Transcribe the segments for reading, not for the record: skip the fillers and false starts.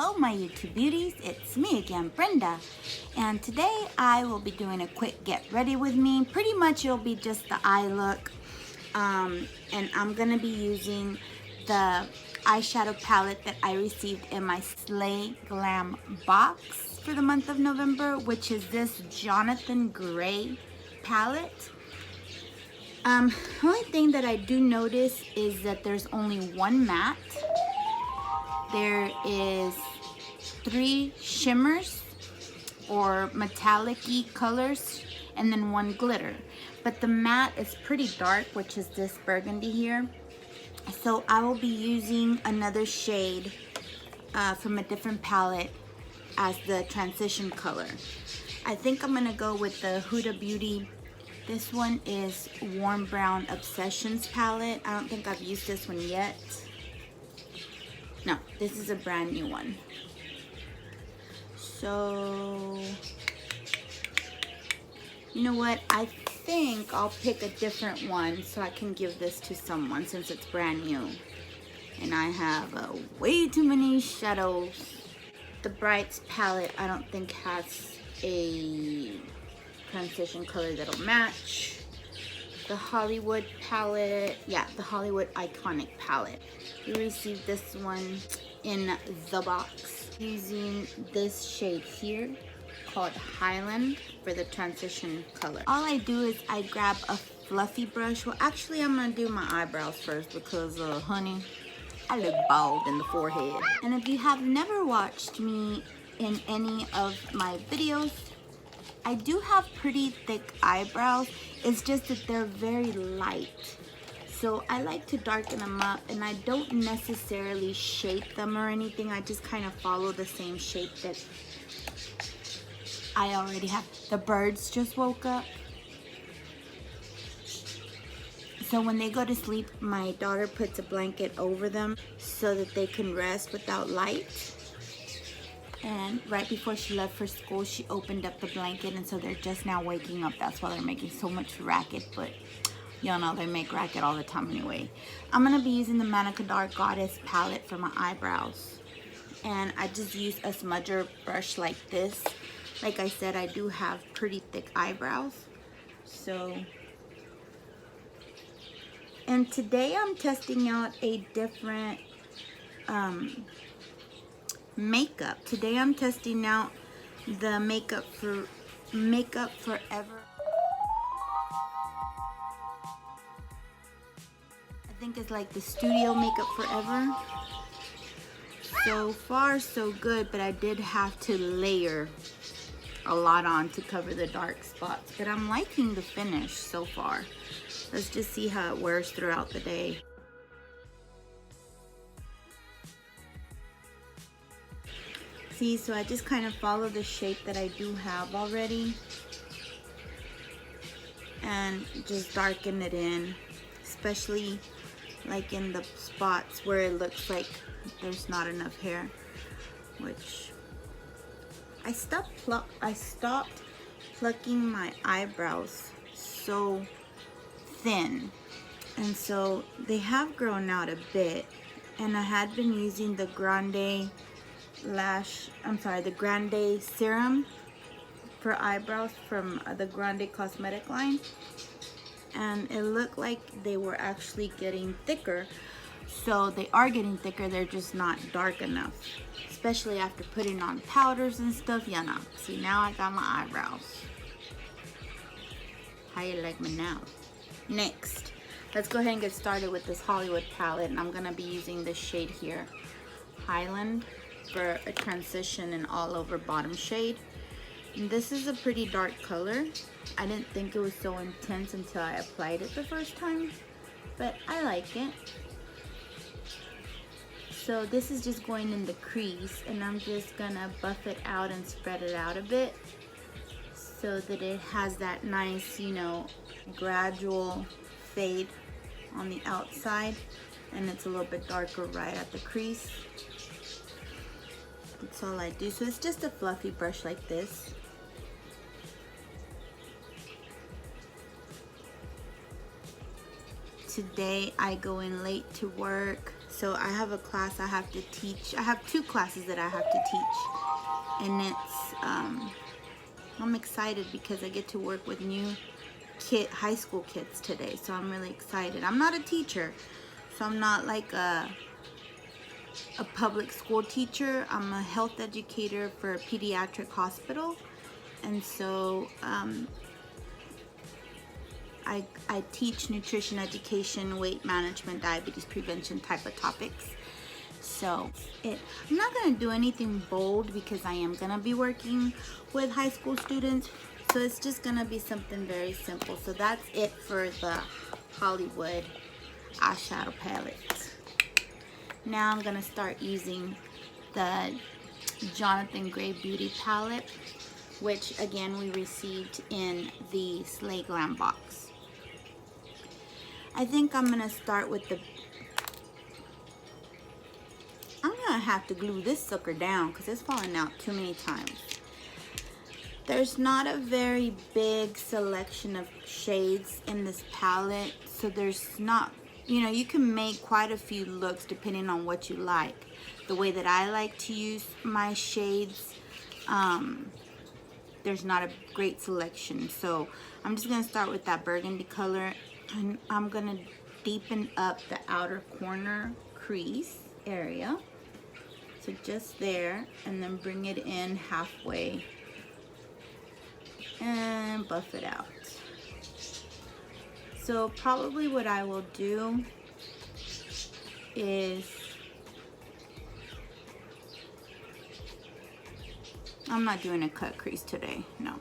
Hello my YouTube beauties, it's me again, Brenda, and today I will be doing a quick get ready with me. Pretty much it'll be just the eye look, and I'm gonna be using the eyeshadow palette that I received in my SlayGlam box for the month of November, which is this Jonathan Gray palette. The only thing that I do notice is that there's only one matte. There is 3 shimmers or metallic-y colors and then 1 glitter. But the matte is pretty dark, which is this burgundy here. So I will be using another shade from a different palette as the transition color. I think I'm gonna go with the Huda Beauty. This one is Warm Brown Obsessions palette. I don't think I've used this one yet. No, this is a brand new one. So, you know what? I think I'll pick a different one so I can give this to someone since it's brand new. And I have way too many shadows. The Brights palette I don't think has a transition color that'll match. The Hollywood palette, yeah, the Hollywood Iconic palette. We received this one in the box using this shade here called Highland for the transition color. All I do is I grab a fluffy brush. Well, actually I'm gonna do my eyebrows first because honey, I look bald in the forehead. And if you have never watched me in any of my videos, I do have pretty thick eyebrows. It's just that they're very light. So I like to darken them up, and I don't necessarily shape them or anything. I just kind of follow the same shape that I already have. The birds just woke up. So when they go to sleep, my daughter puts a blanket over them so that they can rest without light. And right before she left for school, she opened up the blanket, and so they're just now waking up. That's why they're making so much racket, but y'all know they make racket all the time anyway. I'm gonna be using the Manica Dark Goddess palette for my eyebrows. And I just use a smudger brush like this. Like I said, I do have pretty thick eyebrows. So, and today I'm testing out a different makeup. Today I'm testing out the Makeup Forever. I think it's like the Studio Makeup Forever. So far so good, but I did have to layer a lot on to cover the dark spots. But I'm liking the finish so far. Let's just see how it wears throughout the day. See, so I just kind of follow the shape that I do have already and just darken it in, especially like in the spots where it looks like there's not enough hair, which I stopped plucking my eyebrows so thin, and so they have grown out a bit, and I had been using the Grande serum for eyebrows from the Grande cosmetic line, and it looked like they were actually getting thicker. So they are getting thicker, they're just not dark enough, especially after putting on powders and stuff. Yeah, no. See, now I got my eyebrows. How you like me now? Next, let's go ahead and get started with this Hollywood palette, and I'm gonna be using this shade here, Highland, for a transition and all over bottom shade. And this is a pretty dark color. I didn't think it was so intense until I applied it the first time, but I like it. So this is just going in the crease, and I'm just gonna buff it out and spread it out a bit so that it has that nice, you know, gradual fade on the outside, and it's a little bit darker right at the crease. That's all I do. So it's just a fluffy brush like this. Today I go in late to work, so I have a class I have to teach. I have 2 classes that I have to teach, and it's I'm excited because I get to work with new high school kids today, so I'm really excited. I'm not a teacher, so I'm not like a public school teacher. I'm a health educator for a pediatric hospital, and so I teach nutrition education, weight management, diabetes prevention type of topics. So I'm not going to do anything bold because I am going to be working with high school students. So it's just going to be something very simple. So that's it for the Hollywood eyeshadow palette. Now I'm going to start using the Jonathan Gray Beauty palette, which again we received in the SlayGlam box. I think I'm going to start with I'm going to have to glue this sucker down because it's falling out too many times. There's not a very big selection of shades in this palette, so there's not, you know, you can make quite a few looks depending on what you like. The way that I like to use my shades, there's not a great selection. So I'm just going to start with that burgundy color, and I'm going to deepen up the outer corner crease area. So just there, and then bring it in halfway and buff it out. So probably what I will do is, I'm not doing a cut crease today, no.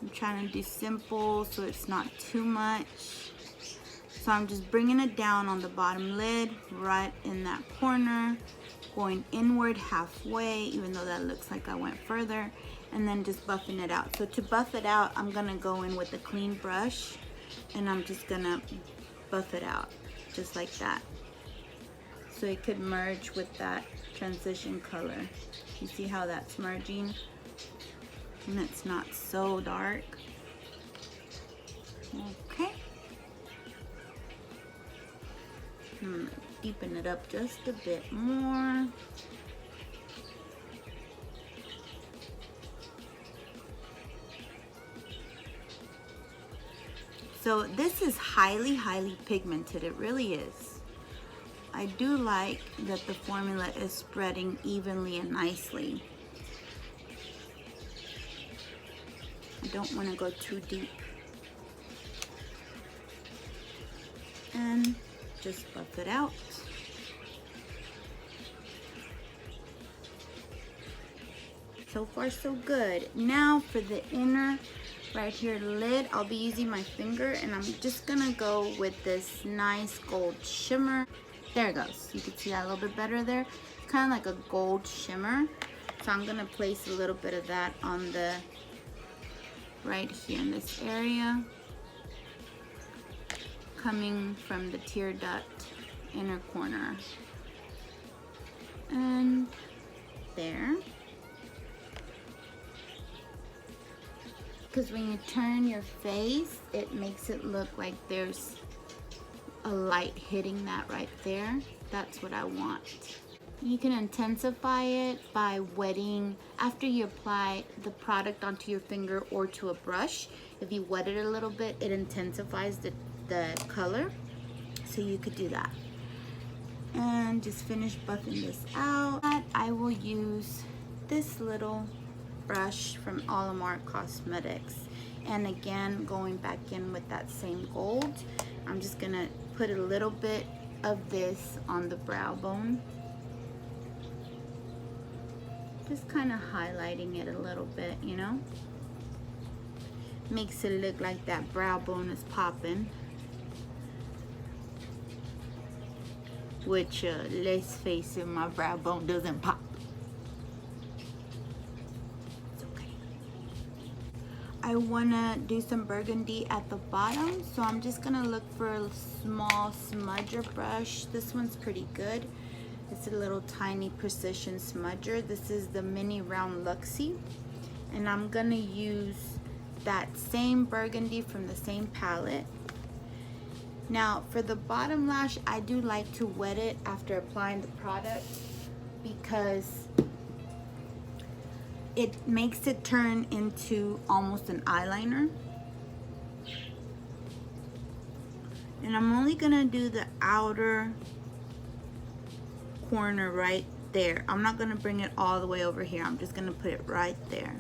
I'm trying to do simple so it's not too much. So I'm just bringing it down on the bottom lid, right in that corner, going inward halfway, even though that looks like I went further, and then just buffing it out. So to buff it out, I'm gonna go in with a clean brush, and I'm just gonna buff it out, just like that. So it could merge with that transition color. You see how that's merging? And it's not so dark. Okay. I'm gonna deepen it up just a bit more. So this is highly, highly pigmented. It really is. I do like that the formula is spreading evenly and nicely. I don't want to go too deep. And just buff it out. So far so good. Now for the inner right here lid, I'll be using my finger, and I'm just gonna go with this nice gold shimmer. There it goes. You can see that a little bit better there. It's kind of like a gold shimmer. So I'm gonna place a little bit of that on the right here in this area, coming from the tear duct inner corner, and there. Because when you turn your face, it makes it look like there's a light hitting that right there. That's what I want. You can intensify it by wetting, after you apply the product onto your finger or to a brush, if you wet it a little bit, it intensifies the color. So you could do that. And just finish buffing this out. I will use this little brush from Allure Cosmetics, and again going back in with that same gold. I'm just gonna put a little bit of this on the brow bone, just kind of highlighting it a little bit, you know, makes it look like that brow bone is popping, which let's face it, my brow bone doesn't pop. I want to do some burgundy at the bottom, so I'm just going to look for a small smudger brush. This one's pretty good. It's a little tiny precision smudger. This is the Mini Round Luxie, and I'm going to use that same burgundy from the same palette, Now for the bottom lash, I do like to wet it after applying the product because it makes it turn into almost an eyeliner. And I'm only gonna do the outer corner right there. I'm not gonna bring it all the way over here. I'm just gonna put it right there.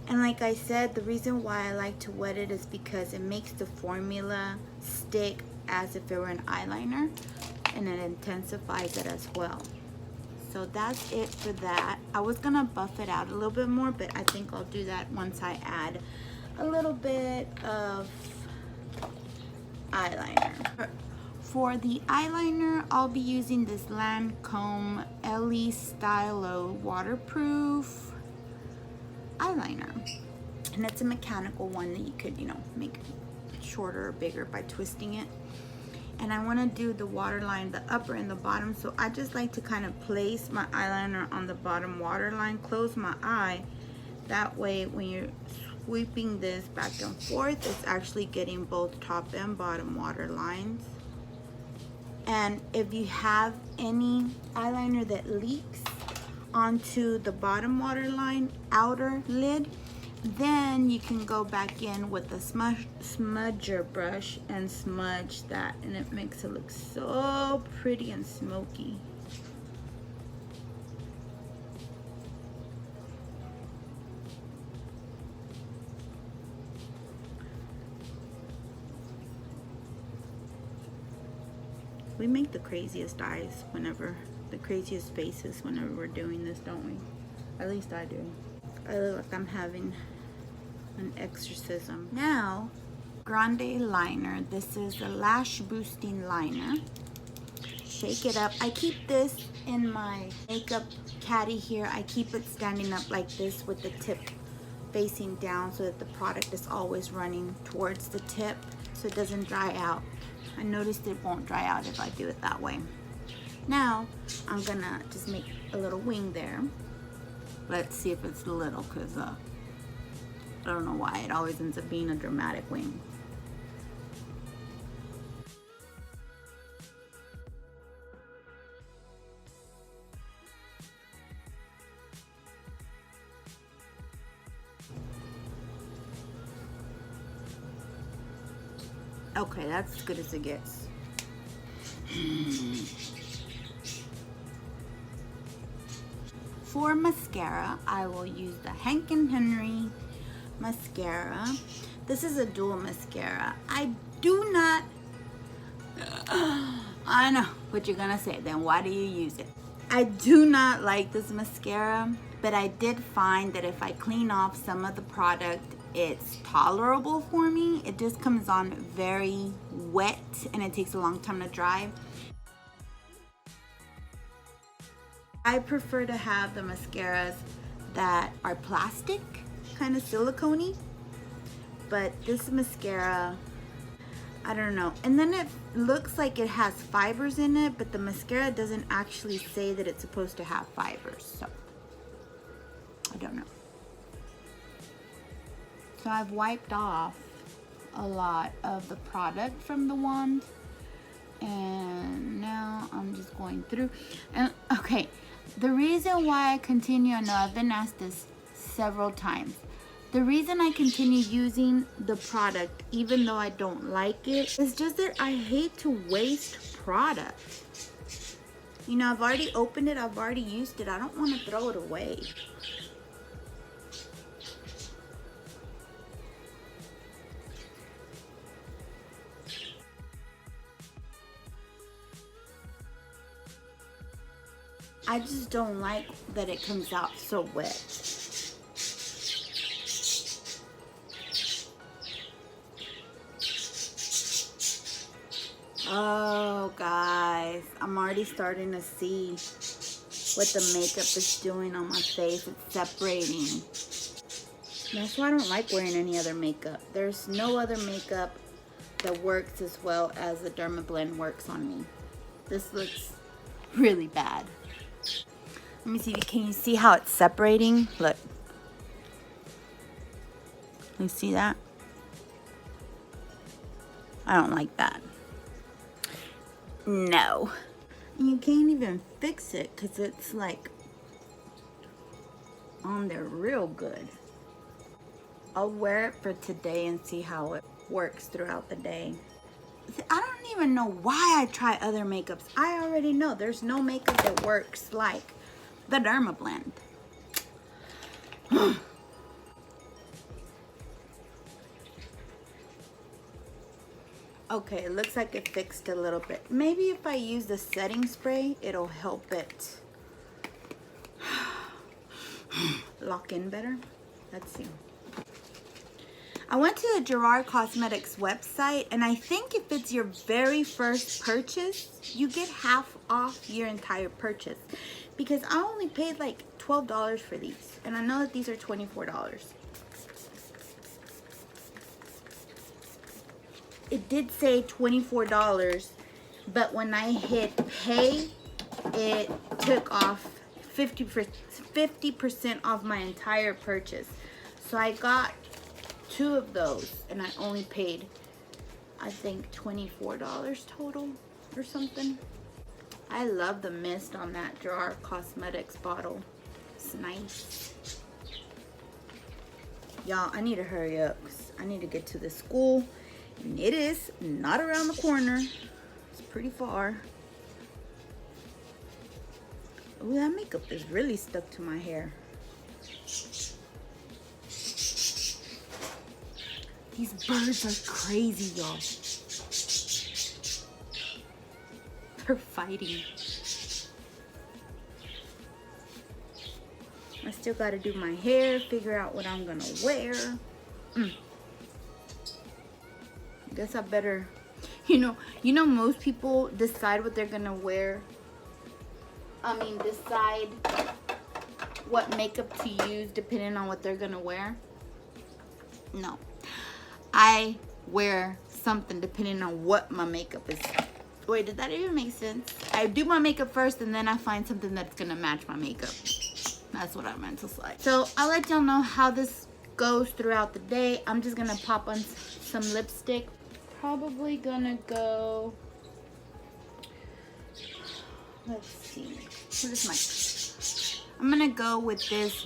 And like I said, the reason why I like to wet it is because it makes the formula stick as if it were an eyeliner, and it intensifies it as well. So that's it for that. I was gonna buff it out a little bit more, but I think I'll do that once I add a little bit of eyeliner. For the eyeliner, I'll be using this Lancome LE Stylo waterproof eyeliner, and it's a mechanical one that you could, you know, make shorter or bigger by twisting it. And I want to do the waterline, the upper and the bottom, so I just like to kind of place my eyeliner on the bottom waterline, close my eye, that way when you're sweeping this back and forth, it's actually getting both top and bottom water lines. And if you have any eyeliner that leaks onto the bottom waterline outer lid, then you can go back in with the smudger brush and smudge that, and it makes it look so pretty and smoky. We make the craziest eyes whenever, the craziest faces whenever we're doing this, don't we? At least I do. I look like I'm having an exorcism. Now, Grande liner. This is a lash boosting liner. Shake it up. I keep this in my makeup caddy here. I keep it standing up like this with the tip facing down so that the product is always running towards the tip so it doesn't dry out. I noticed it won't dry out if I do it that way. Now, I'm gonna just make a little wing there. Let's see if it's little, because I don't know why it always ends up being a dramatic wing. Okay, that's as good as it gets. For mascara, I will use the Hank & Henry mascara. This is a dual mascara. I do not, I know what you're gonna say, then why do you use it? I do not like this mascara, but I did find that if I clean off some of the product, it's tolerable for me. It just comes on very wet and it takes a long time to dry. I prefer to have the mascaras that are plastic, kind of silicone-y, but this mascara, I don't know. And then it looks like it has fibers in it, but the mascara doesn't actually say that it's supposed to have fibers, so I don't know. So I've wiped off a lot of the product from the wand, and now I'm just going through. And okay, the reason why I continue, I know I've been asked this several times. The reason I continue using the product, even though I don't like it, is just that I hate to waste product. You know, I've already opened it, I've already used it, I don't want to throw it away. I just don't like that it comes out so wet. Oh guys, I'm already starting to see what the makeup is doing on my face. It's separating. That's why I don't like wearing any other makeup. There's no other makeup that works as well as the Dermablend works on me. This looks really bad. Let me see, can you see how it's separating? Look. You see that? I don't like that. No. You can't even fix it because it's like on there real good. I'll wear it for today and see how it works throughout the day. I don't even know why I try other makeups. I already know there's no makeup that works like the Derma Blend. Okay, it looks like it fixed a little bit. Maybe if I use the setting spray, it'll help it lock in better. Let's see. I went to the Gerard Cosmetics website, and I think if it's your very first purchase, you get half off your entire purchase. Because I only paid like $12 for these, and I know that these are $24. It did say $24, but when I hit pay, it took off 50% off my entire purchase. So I got 2 of those, and I only paid, I think, $24 total or something. I love the mist on that Gerard Cosmetics bottle. It's nice. Y'all, I need to hurry up because I need to get to the school. And it is not around the corner. It's pretty far. Oh, that makeup is really stuck to my hair. These birds are crazy, y'all. They're fighting. I still gotta do my hair, figure out what I'm gonna wear. Guess I better, you know most people decide what they're gonna wear. Decide what makeup to use depending on what they're gonna wear. No, I wear something depending on what my makeup is. Wait, did that even make sense? I do my makeup first and then I find something that's gonna match my makeup. That's what I meant to say. So I'll let y'all know how this goes throughout the day. I'm just gonna pop on some lipstick. Probably gonna go, let's see, what is I'm gonna go with this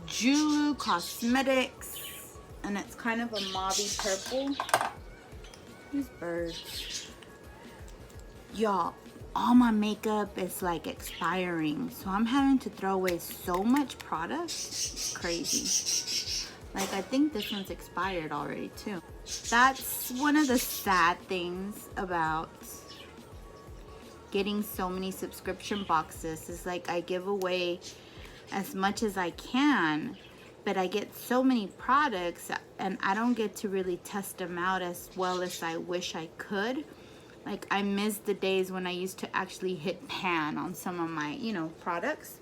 Julu Cosmetics, and it's kind of a mauvey purple. These birds. Y'all, all my makeup is like expiring, so I'm having to throw away so much product. It's crazy. Like, I think this one's expired already too. That's one of the sad things about getting so many subscription boxes, is like I give away as much as I can, but I get so many products and I don't get to really test them out as well as I wish I could. Like, I miss the days when I used to actually hit pan on some of my, products,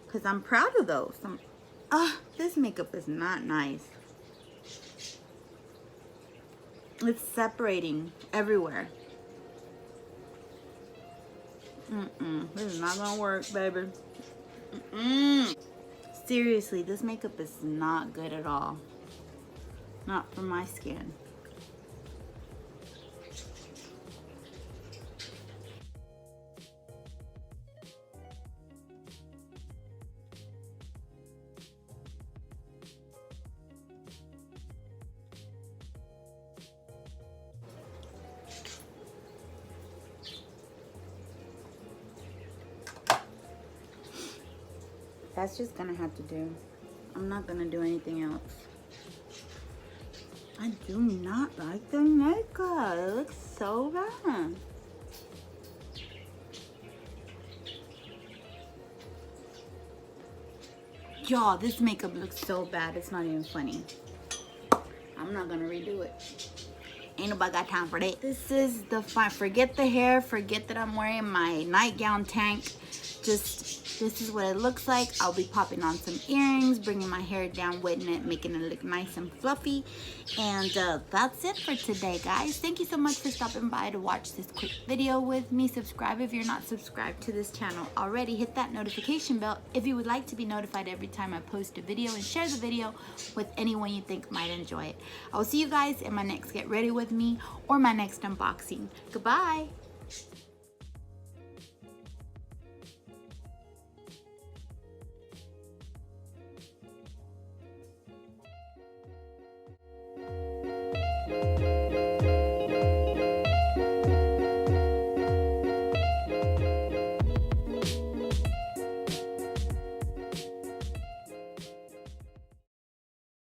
because I'm proud of those. This makeup is not nice. It's separating everywhere. This is not gonna work, baby. Seriously, this makeup is not good at all. Not for my skin. That's just gonna have to do. I'm not gonna do anything else. I do not like the makeup. It looks so bad. Y'all, this makeup looks so bad. It's not even funny. I'm not gonna redo it. Ain't nobody got time for that. This is the fine. Forget the hair. Forget that I'm wearing my nightgown tank. this is what it looks like. I'll be popping on some earrings, bringing my hair down, wetting it, making it look nice and fluffy. And that's it for today, guys. Thank you so much for stopping by to watch this quick video with me. Subscribe if you're not subscribed to this channel already. Hit that notification bell if you would like to be notified every time I post a video, and share the video with anyone you think might enjoy it. I will see you guys in my next Get Ready With Me or my next unboxing. Goodbye.